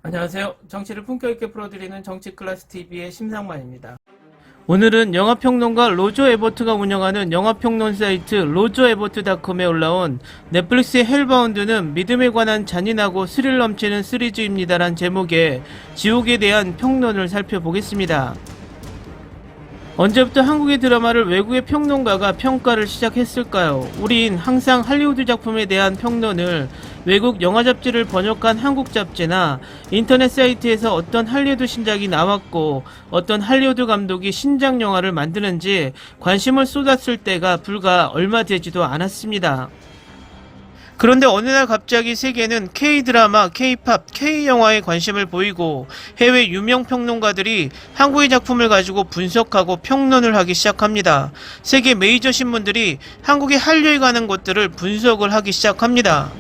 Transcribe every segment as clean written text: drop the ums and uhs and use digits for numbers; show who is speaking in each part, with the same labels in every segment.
Speaker 1: 안녕하세요. 정치를 품격 있게 풀어드리는 정치클래스TV의 심상만입니다. 오늘은 영화평론가 로저 에버트가 운영하는 영화평론 사이트 로저에버트닷컴에 올라온 넷플릭스의 헬바운드는 믿음에 관한 잔인하고 스릴 넘치는 시리즈입니다란 제목의 지옥에 대한 평론을 살펴보겠습니다. 언제부터 한국의 드라마를 외국의 평론가가 평가를 시작했을까요? 우린 항상 할리우드 작품에 대한 평론을 외국 영화 잡지를 번역한 한국 잡지나 인터넷 사이트에서 어떤 할리우드 신작이 나왔고 어떤 할리우드 감독이 신작 영화를 만드는지 관심을 쏟았을 때가 불과 얼마 되지도 않았습니다. 그런데 어느 날 갑자기 세계는 K-드라마, K-팝, K-영화에 관심을 보이고 해외 유명 평론가들이 한국의 작품을 가지고 분석하고 평론을 하기 시작합니다. 세계 메이저 신문들이 한국의 한류에 관한 것들을 분석을 하기 시작합니다.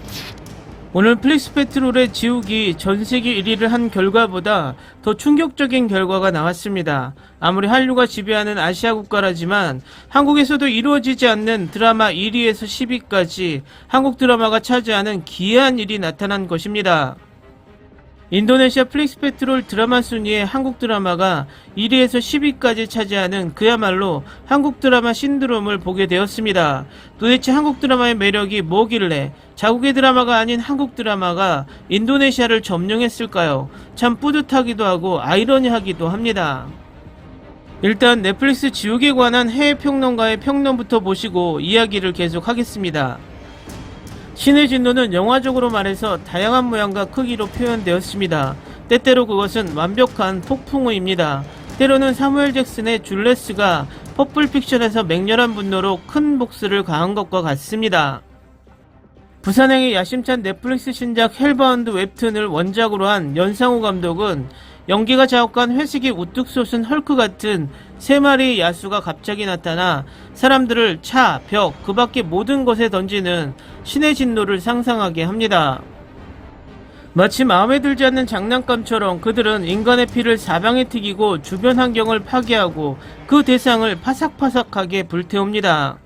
Speaker 1: 오늘 플릭스페트롤의 지옥이 전세계 1위를 한 결과보다 더 충격적인 결과가 나왔습니다. 아무리 한류가 지배하는 아시아 국가라지만 한국에서도 이루어지지 않는 드라마 1위에서 10위까지 한국 드라마가 차지하는 기이한 일이 나타난 것입니다. 인도네시아 플릭스페트롤 드라마 순위에 한국 드라마가 1위에서 10위까지 차지하는 그야말로 한국 드라마 신드롬을 보게 되었습니다. 도대체 한국 드라마의 매력이 뭐길래 자국의 드라마가 아닌 한국 드라마가 인도네시아를 점령했을까요? 참 뿌듯하기도 하고 아이러니하기도 합니다. 일단 넷플릭스 지옥에 관한 해외 평론가의 평론부터 보시고 이야기를 계속하겠습니다. 신의 진노는 영화적으로 말해서 다양한 모양과 크기로 표현되었습니다. 때때로 그것은 완벽한 폭풍우입니다. 때로는 사무엘 잭슨의 줄레스가 퍼플픽션에서 맹렬한 분노로 큰 복수를 가한 것과 같습니다. 부산행의 야심찬 넷플릭스 신작 헬바운드 웹툰을 원작으로 한 연상호 감독은 연기가 자욱한 회색이 우뚝 솟은 헐크 같은 세 마리의 야수가 갑자기 나타나 사람들을 차, 벽, 그 밖의 모든 것에 던지는 신의 진노를 상상하게 합니다. 마치 마음에 들지 않는 장난감처럼 그들은 인간의 피를 사방에 튀기고 주변 환경을 파괴하고 그 대상을 파삭파삭하게 불태웁니다.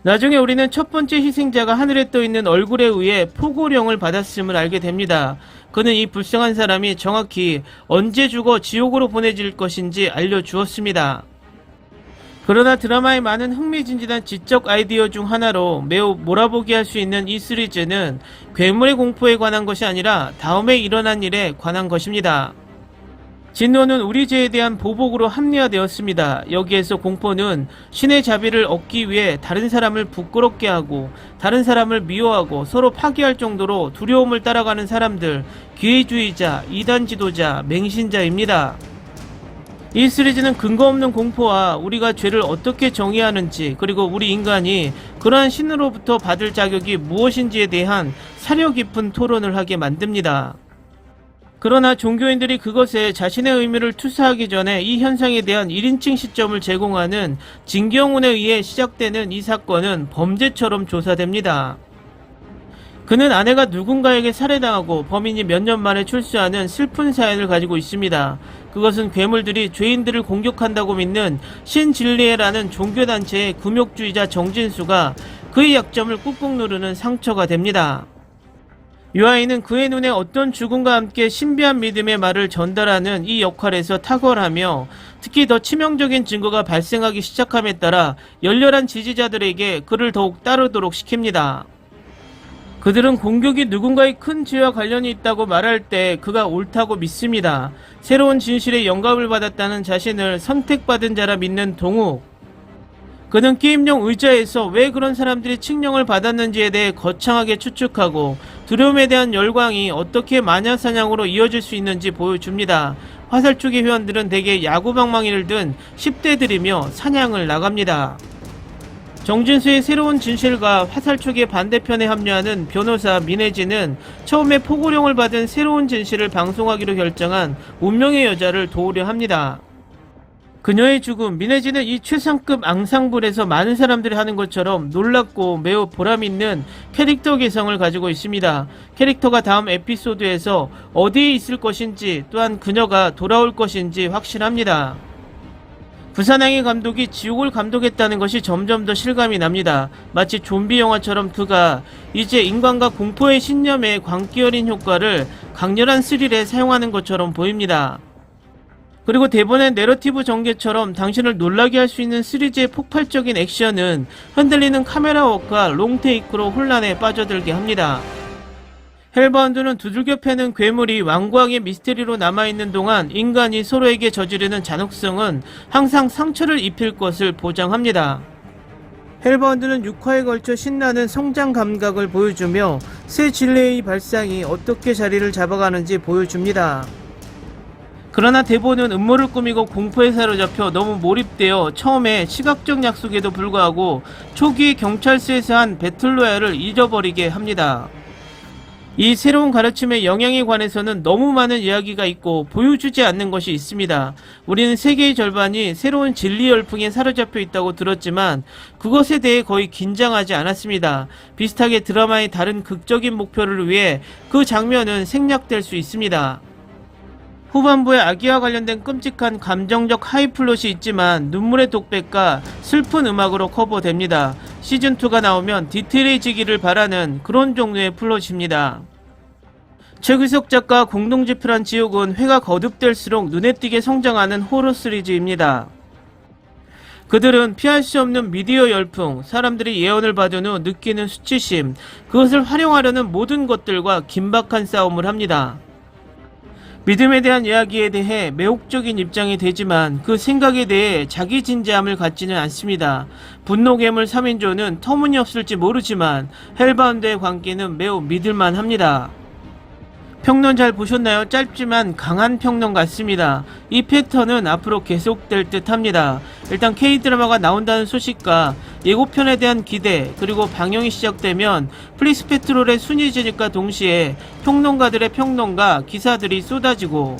Speaker 1: 나중에 우리는 첫 번째 희생자가 하늘에 떠있는 얼굴에 의해 포고령을 받았음을 알게 됩니다. 그는 이 불쌍한 사람이 정확히 언제 죽어 지옥으로 보내질 것인지 알려주었습니다. 그러나 드라마의 많은 흥미진진한 지적 아이디어 중 하나로 매우 몰아보게 할 수 있는 이 시리즈는 괴물의 공포에 관한 것이 아니라 다음에 일어난 일에 관한 것입니다. 진노는 우리 죄에 대한 보복으로 합리화되었습니다. 여기에서 공포는 신의 자비를 얻기 위해 다른 사람을 부끄럽게 하고 다른 사람을 미워하고 서로 파괴할 정도로 두려움을 따라가는 사람들, 기회주의자, 이단 지도자, 맹신자입니다. 이 시리즈는 근거 없는 공포와 우리가 죄를 어떻게 정의하는지 그리고 우리 인간이 그러한 신으로부터 받을 자격이 무엇인지에 대한 사려 깊은 토론을 하게 만듭니다. 그러나 종교인들이 그것에 자신의 의미를 투사하기 전에 이 현상에 대한 1인칭 시점을 제공하는 진경훈에 의해 시작되는 이 사건은 범죄처럼 조사됩니다. 그는 아내가 누군가에게 살해당하고 범인이 몇 년 만에 출소하는 슬픈 사연을 가지고 있습니다. 그것은 괴물들이 죄인들을 공격한다고 믿는 신진리에라는 종교단체의 금욕주의자 정진수가 그의 약점을 꾹꾹 누르는 상처가 됩니다. 유아인은 그의 눈에 어떤 죽음과 함께 신비한 믿음의 말을 전달하는 이 역할에서 탁월하며 특히 더 치명적인 증거가 발생하기 시작함에 따라 열렬한 지지자들에게 그를 더욱 따르도록 시킵니다. 그들은 공격이 누군가의 큰 죄와 관련이 있다고 말할 때 그가 옳다고 믿습니다. 새로운 진실에 영감을 받았다는 자신을 선택받은 자라 믿는 동욱. 그는 게임용 의자에서 왜 그런 사람들이 칙령을 받았는지에 대해 거창하게 추측하고 두려움에 대한 열광이 어떻게 마녀사냥으로 이어질 수 있는지 보여줍니다. 화살 쪽의 회원들은 대개 야구방망이를 든 10대들이며 사냥을 나갑니다. 정진수의 새로운 진실과 화살촉의 반대편에 합류하는 변호사 민혜진은 처음에 포고령을 받은 새로운 진실을 방송하기로 결정한 운명의 여자를 도우려 합니다. 그녀의 죽음, 민혜진은 이 최상급 앙상블에서 많은 사람들이 하는 것처럼 놀랍고 매우 보람있는 캐릭터 개성을 가지고 있습니다. 캐릭터가 다음 에피소드에서 어디에 있을 것인지 또한 그녀가 돌아올 것인지 확실합니다. 부산행의 감독이 지옥을 감독했다는 것이 점점 더 실감이 납니다. 마치 좀비 영화처럼 그가 이제 인간과 공포의 신념의 광기 어린 효과를 강렬한 스릴에 사용하는 것처럼 보입니다. 그리고 대본의 내러티브 전개처럼 당신을 놀라게 할 수 있는 시리즈의 폭발적인 액션은 흔들리는 카메라 워크와 롱테이크로 혼란에 빠져들게 합니다. 헬바운드는 두들겨 패는 괴물이 완고하게 미스테리로 남아있는 동안 인간이 서로에게 저지르는 잔혹성은 항상 상처를 입힐 것을 보장합니다. 헬바운드는 6화에 걸쳐 신나는 성장 감각을 보여주며 새 진레의 발상이 어떻게 자리를 잡아가는지 보여줍니다. 그러나 대본은 음모를 꾸미고 공포에 사로잡혀 너무 몰입되어 처음에 시각적 약속에도 불구하고 초기에 경찰서에서 한 배틀로얄을 잊어버리게 합니다. 이 새로운 가르침의 영향에 관해서는 너무 많은 이야기가 있고 보여주지 않는 것이 있습니다. 우리는 세계의 절반이 새로운 진리 열풍에 사로잡혀 있다고 들었지만 그것에 대해 거의 긴장하지 않았습니다. 비슷하게 드라마의 다른 극적인 목표를 위해 그 장면은 생략될 수 있습니다. 후반부에 아기와 관련된 끔찍한 감정적 하이플롯이 있지만 눈물의 독백과 슬픈 음악으로 커버됩니다. 시즌2가 나오면 디테일해지기를 바라는 그런 종류의 플롯입니다. 최규석 작가 공동집필한 지옥은 회가 거듭될수록 눈에 띄게 성장하는 호러 시리즈입니다. 그들은 피할 수 없는 미디어 열풍, 사람들이 예언을 받은 후 느끼는 수치심, 그것을 활용하려는 모든 것들과 긴박한 싸움을 합니다. 믿음에 대한 이야기에 대해 매혹적인 입장이 되지만 그 생각에 대해 자기 진지함을 갖지는 않습니다. 분노 괴물 3인조는 터무니없을지 모르지만 헬바운드의 광기는 매우 믿을만 합니다. 평론 잘 보셨나요? 짧지만 강한 평론 같습니다. 이 패턴은 앞으로 계속될 듯 합니다. 일단 K드라마가 나온다는 소식과 예고편에 대한 기대, 그리고 방영이 시작되면 플리스 페트롤의 순위 진입과 동시에 평론가들의 평론과 기사들이 쏟아지고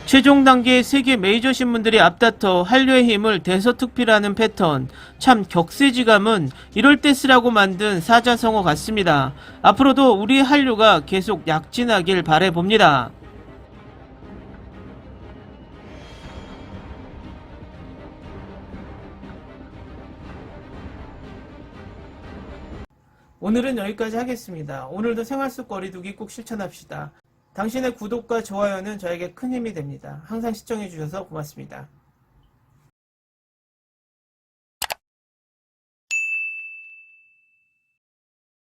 Speaker 1: 최종 단계의 세계 메이저 신문들이 앞다퉈 한류의 힘을 대서특필하는 패턴, 참 격세지감은 이럴 때 쓰라고 만든 사자성어 같습니다. 앞으로도 우리 한류가 계속 약진하길 바라봅니다. 오늘은 여기까지 하겠습니다. 오늘도 생활 속 거리두기 꼭 실천합시다. 당신의 구독과 좋아요는 저에게 큰 힘이 됩니다. 항상 시청해주셔서 고맙습니다.